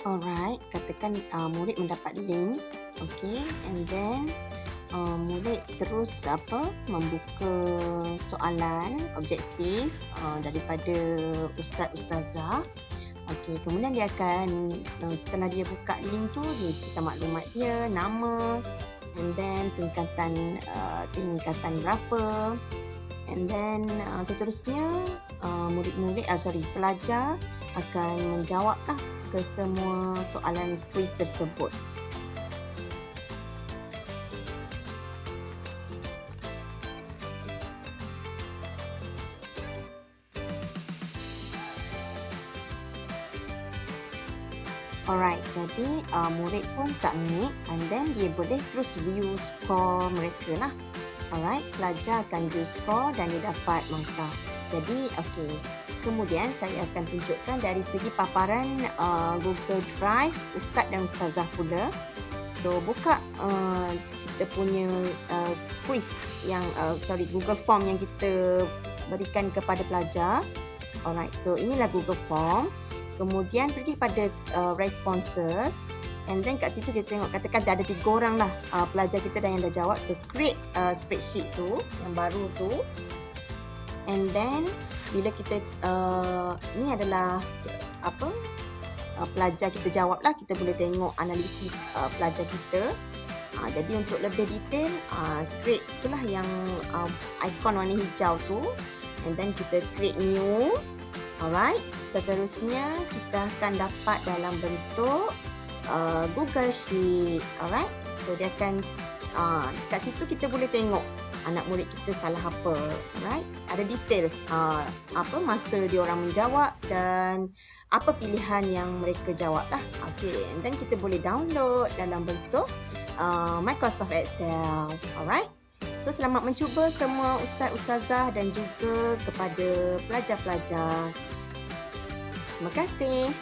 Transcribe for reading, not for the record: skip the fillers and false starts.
Alright, katakan murid mendapat link. Okay, and then murid terus membuka soalan objektif daripada Ustaz Ustazah. Okey, kemudian dia akan setelah dia buka link tu, dia isikan maklumat dia, nama, and then tingkatan berapa, and then seterusnya pelajar akan menjawablah ke semua soalan kuis tersebut. Alright, jadi murid pun submit and then dia boleh terus view skor mereka lah. Alright, pelajar akan view skor dan dia dapat markah. Jadi, okey. Kemudian saya akan tunjukkan dari segi paparan Google Drive Ustaz dan Ustazah pula. So, buka kita punya quiz yang Google Form yang kita berikan kepada pelajar. Alright, so inilah Google Form. Kemudian pergi pada responses, and then kat situ kita tengok, katakan ada 3 orang lah pelajar kita yang dah jawab. So create spreadsheet tu yang baru tu, and then bila kita ni adalah pelajar kita jawab lah, kita boleh tengok analisis pelajar kita. Jadi untuk lebih detail, create itulah yang ikon warna hijau tu, and then kita create new. Alright, seterusnya kita akan dapat dalam bentuk Google Sheet. Alright, so dia akan kat situ kita boleh tengok anak murid kita salah apa. Alright, ada details masa dia orang menjawab dan apa pilihan yang mereka jawab lah. Okay, and then kita boleh download dalam bentuk Microsoft Excel. Alright, so selamat mencuba semua Ustaz Ustazah dan juga kepada pelajar-pelajar. Terima kasih.